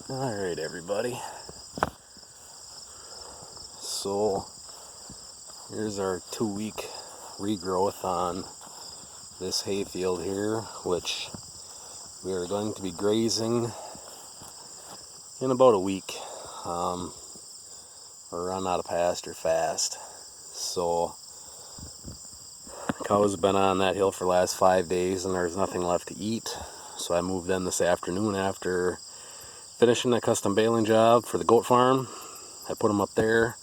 Alright everybody, so here's our 2-week regrowth on this hay field here, which we are going to be grazing in about a week. We're run out of pasture fast, so cows have been on that hill for the last 5 days and there's nothing left to eat. So I moved in this afternoon after finishing that custom baling job for the goat farm. I put them up there.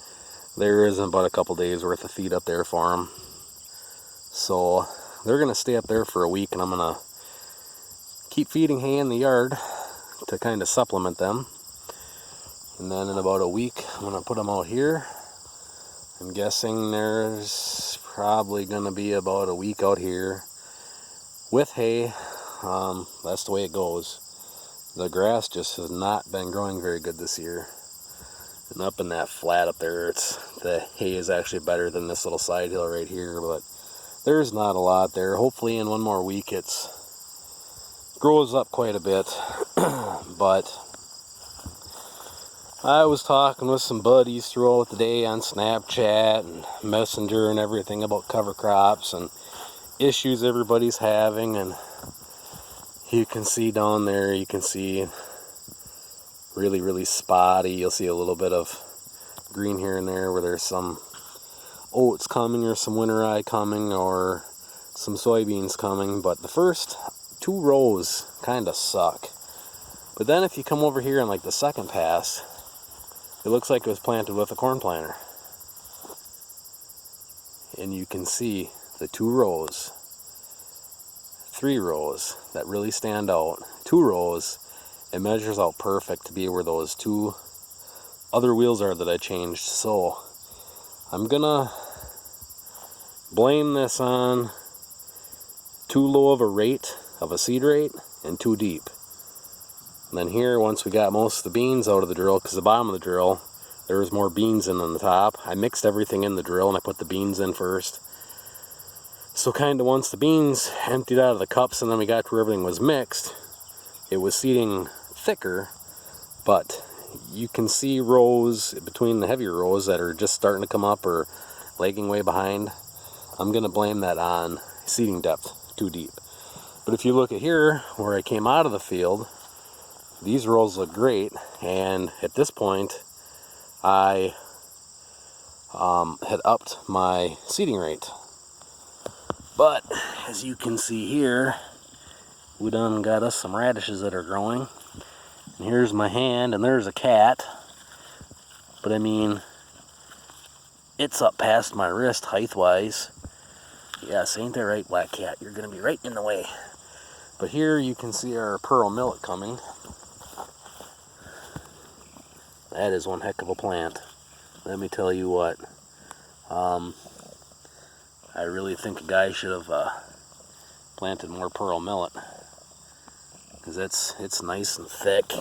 There is about a couple days worth of feed up there for them. So they're going to stay up there for a week, and I'm going to keep feeding hay in the yard to kind of supplement them. And then in about a week, I'm going to put them out here. I'm guessing there's probably going to be about a week out here with hay. That's the way it goes. The grass just has not been growing very good this year. And up in that flat up there, the hay is actually better than this little side hill right here, but there's not a lot there. Hopefully in one more week it grows up quite a bit. But I was talking with some buddies throughout the day on Snapchat and Messenger and everything about cover crops and issues everybody's having, and you can see down there, you can see really spotty. You'll see a little bit of green here and there where there's some oats coming or some winter rye coming or some soybeans coming, but the first 2 rows kind of suck. But then if you come over here in like the second pass, it looks like it was planted with a corn planter, and you can see the 2 rows, 3 rows that really stand out. 2 rows, it measures out perfect to be where those 2 other wheels are that I changed. So I'm gonna blame this on too low of a rate of a seed rate and too deep. And then here, once we got most of the beans out of the drill, because the bottom of the drill there was more beans in than the top, I mixed everything in the drill and I put the beans in first. So kind of once the beans emptied out of the cups and then we got to where everything was mixed, it was seeding thicker, but you can see rows between the heavier rows that are just starting to come up or lagging way behind. I'm going to blame that on seeding depth too deep. But if you look at here where I came out of the field, these rows look great, and at this point I had upped my seeding rate. But as you can see here, we done got us some radishes that are growing. And here's my hand, and there's a cat. But I mean, it's up past my wrist height-wise. Yes, ain't that right, black cat? You're gonna be right in the way. But here you can see our pearl millet coming. That is one heck of a plant. Let me tell you what. I really think a guy should have planted more pearl millet, because it's nice and thick,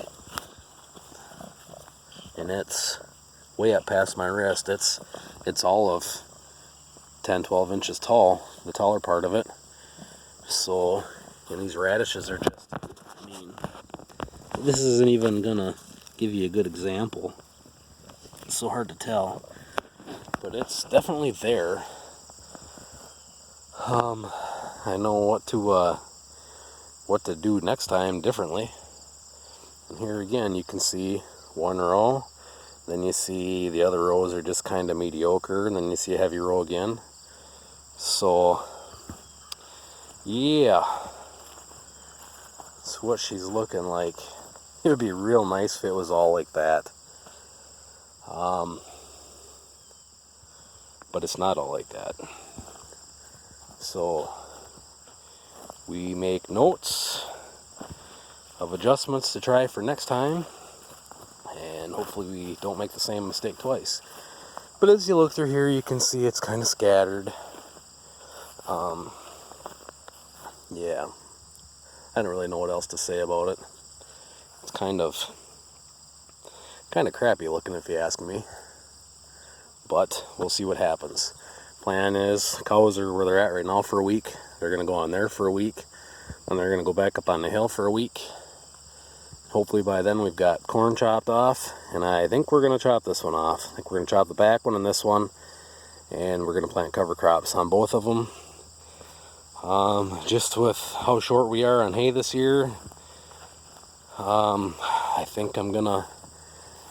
and it's way up past my wrist. It's all of 10-12 inches tall, the taller part of it. So, and these radishes are just, I mean, this isn't even gonna give you a good example. It's so hard to tell, but it's definitely there. I know what to do next time differently. And here again, you can see 1 row, then you see the other rows are just kind of mediocre, and then you see a heavy row again. So yeah, that's what she's looking like. It would be real nice if it was all like that. But it's not all like that. So we make notes of adjustments to try for next time, and hopefully we don't make the same mistake twice. But as you look through here, you can see it's kind of scattered. Yeah, I don't really know what else to say about it. It's kind of crappy looking if you ask me, but we'll see what happens. Plan is, cows are where they're at right now for a week. They're going to go on there for a week, and they're going to go back up on the hill for a week, Hopefully by then we've got corn chopped off, and I think we're going to chop this one off. I think we're going to chop the back one and this one, and we're going to plant cover crops on both of them. Just with how short we are on hay this year, I think I'm going to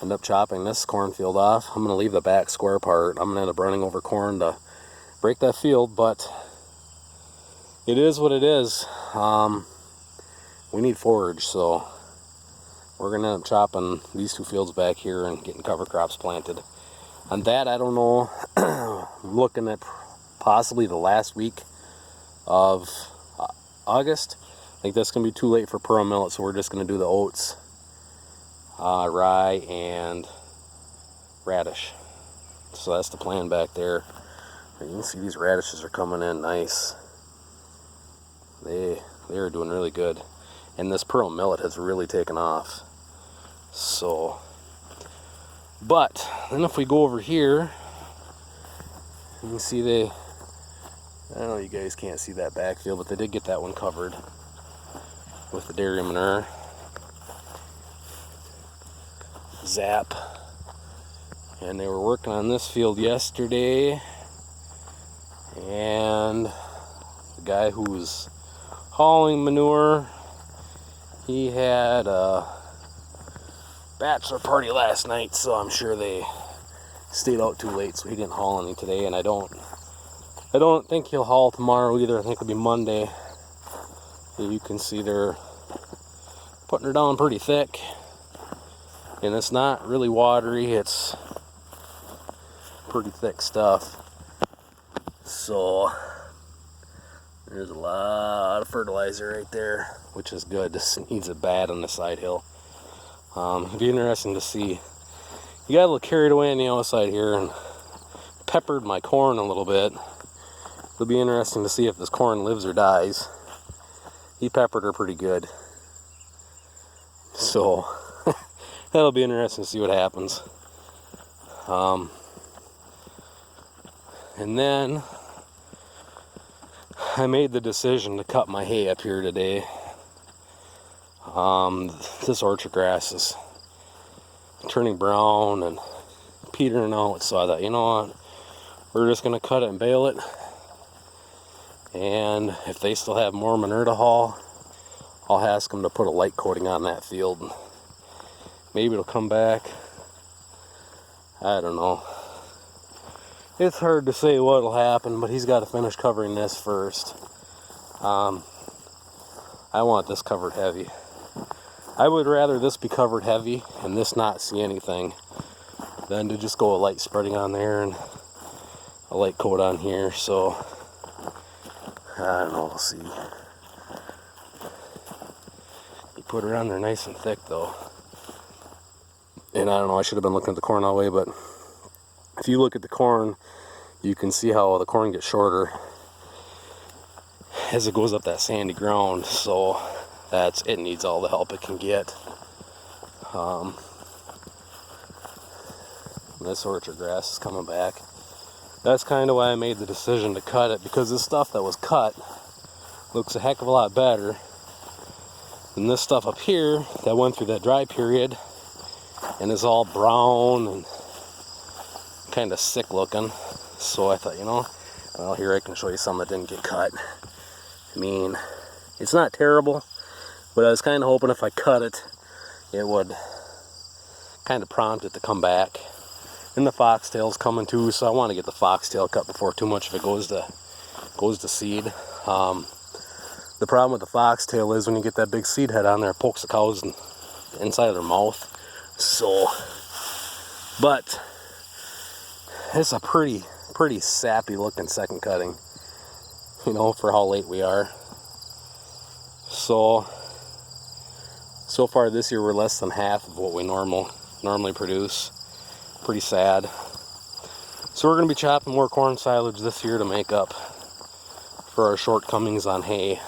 end up chopping this cornfield off. I'm going to leave the back square part. I'm going to end up running over corn to break that field, but it is what it is. We need forage, so we're going to end up chopping these two fields back here and getting cover crops planted. On that, I don't know, I'm looking at possibly the last week of August. I think that's going to be too late for pearl millet, so we're just going to do the oats, rye, and radish. So that's the plan back there. You can see these radishes are coming in nice. They are doing really good. And this pearl millet has really taken off. So, but then if we go over here, you can see I don't know, you guys can't see that backfield, but they did get that one covered with the dairy manure. Zap. And they were working on this field yesterday, and the guy who was hauling manure, he had a bachelor party last night, so I'm sure they stayed out too late, so he didn't haul any today. And I don't think he'll haul tomorrow either. I think it'll be Monday. You can see they're putting her down pretty thick, and it's not really watery. It's pretty thick stuff. So there's a lot of fertilizer right there, which is good. This needs it bad on the side hill. It'd be interesting to see. You got a little carried away on the outside here and peppered my corn a little bit. It'll be interesting to see if this corn lives or dies. He peppered her pretty good. So that'll be interesting to see what happens. And then I made the decision to cut my hay up here today. This orchard grass is turning brown and petering out, so I thought, you know what, we're just going to cut it and bale it. And if they still have more manure to haul, I'll ask them to put a light coating on that field. Maybe it'll come back. I don't know. It's hard to say what'll happen, but he's got to finish covering this first. I want this covered heavy. I would rather this be covered heavy and this not see anything than to just go a light spreading on there and a light coat on here. So I don't know, we'll see. You put her on there nice and thick though. And I don't know, I should have been looking at the corn all the way, but if you look at the corn, you can see how the corn gets shorter as it goes up that sandy ground. So it needs all the help it can get. This orchard grass is coming back. That's kind of why I made the decision to cut it, because this stuff that was cut looks a heck of a lot better than this stuff up here that went through that dry period and is all brown and kind of sick looking. So I thought, you know, well, here I can show you some that didn't get cut. I mean, it's not terrible, but I was kind of hoping if I cut it, it would kind of prompt it to come back. And the foxtail's coming too, so I want to get the foxtail cut before too much of it goes to seed. The problem with the foxtail is when you get that big seed head on there, it pokes the cows inside of their mouth. So, but it's a pretty sappy looking second cutting, you know, for how late we are. So far this year we're less than half of what we normally produce. Pretty sad. So we're going to be chopping more corn silage this year to make up for our shortcomings on hay.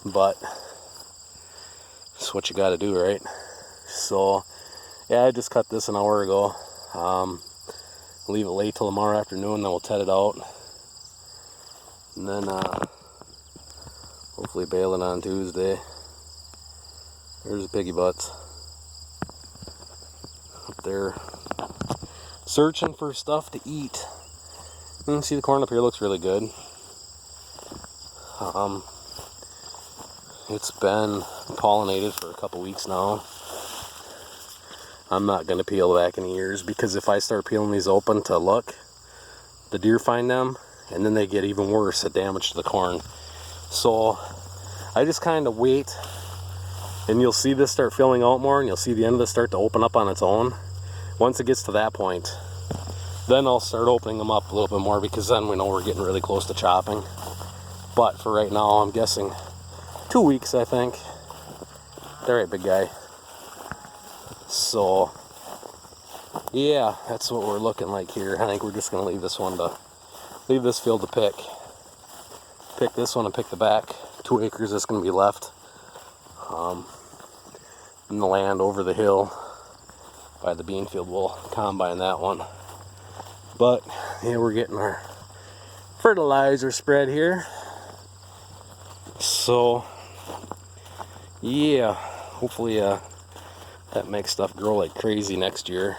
But it's what you got to do, right? So yeah, I just cut this an hour ago. Leave it late till tomorrow afternoon, then we'll tet it out. And then hopefully bale it on Tuesday. There's the piggy butts up there searching for stuff to eat. You can see the corn up here looks really good. It's been pollinated for a couple weeks now. I'm not going to peel back any ears, because if I start peeling these open to look, the deer find them and then they get even worse at damage to the corn. So I just kind of wait, and you'll see this start filling out more, and you'll see the end of this start to open up on its own. Once it gets to that point, then I'll start opening them up a little bit more, because then we know we're getting really close to chopping. But for right now, I'm guessing 2 weeks, I think. All right, big guy. So yeah, that's what we're looking like here. I think we're just gonna leave this field to pick this one and pick the back 2 acres that's gonna be left in the land over the hill by the bean field. We'll combine that one. But yeah, we're getting our fertilizer spread here. So yeah, hopefully that makes stuff grow like crazy next year.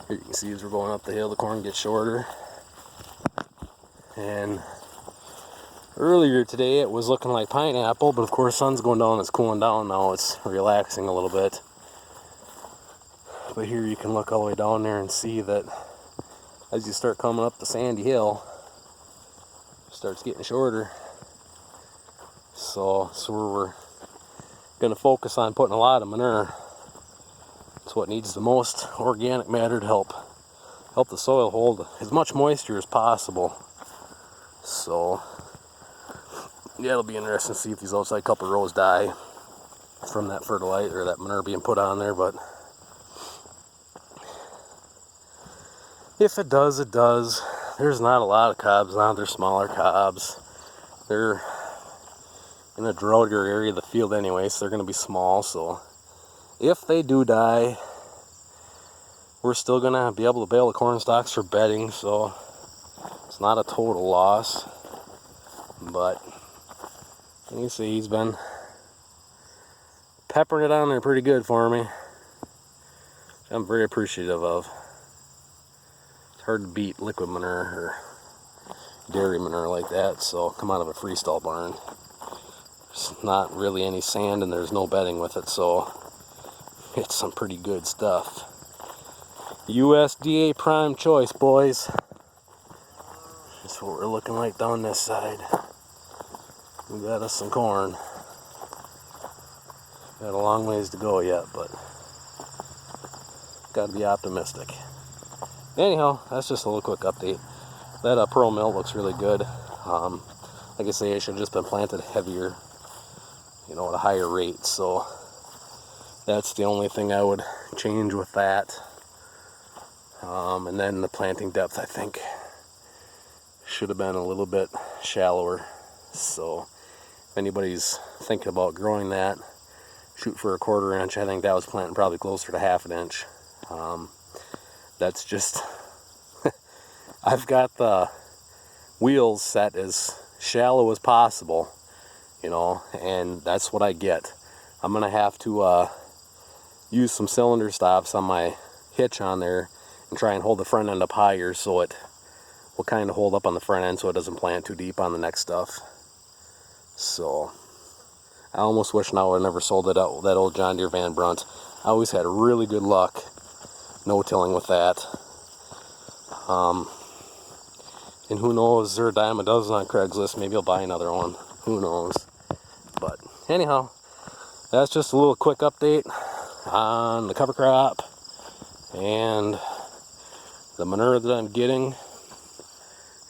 Here you can see as we're going up the hill, the corn gets shorter. And earlier today it was looking like pineapple, but of course sun's going down, it's cooling down now, it's relaxing a little bit. But here you can look all the way down there and see that as you start coming up the sandy hill, it starts getting shorter. So we're going to focus on putting a lot of manure. It's what needs the most organic matter to help the soil hold as much moisture as possible. So yeah, it'll be interesting to see if these outside couple rows die from that fertilizer or that manure being put on there. But if it does, it does. There's not a lot of cobs now. They're smaller cobs. They're in a droughtier area of the field anyway, so they're going to be small. So if they do die, we're still going to be able to bale the corn stalks for bedding, so it's not a total loss. But you see, he's been peppering it on there pretty good for me, which I'm very appreciative of. It's hard to beat liquid manure or dairy manure like that, so come out of a freestall barn. There's not really any sand and there's no bedding with it, so it's some pretty good stuff. USDA prime choice, boys. That's what we're looking like down this side. We got us some corn. Got a long ways to go yet, but gotta be optimistic. Anyhow, that's just a little quick update. That pearl mill looks really good. Like I say, it should have just been planted heavier, at a higher rate. So that's the only thing I would change with that. And then the planting depth, I think, should have been a little bit shallower. So if anybody's thinking about growing that, shoot for a 1/4 inch. I think that was planting probably closer to 1/2 inch. That's just I've got the wheels set as shallow as possible, and that's what I get. I'm gonna have to use some cylinder stops on my hitch on there and try and hold the front end up higher, so it will kind of hold up on the front end so it doesn't plant too deep on the next stuff. So I almost wish now I never sold that old John Deere Van Brunt. I always had really good luck no-tilling with that. And who knows, they're a dime a dozen on Craigslist. Maybe I'll buy another one. Who knows? But anyhow, that's just a little quick update on the cover crop and the manure that I'm getting,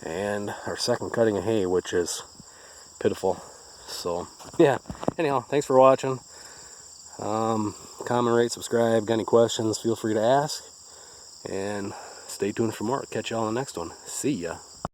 and our second cutting of hay, which is pitiful. So yeah, anyhow, thanks for watching. Comment, rate, subscribe. Got any questions, feel free to ask, and stay tuned for more. Catch y'all on the next one. See ya.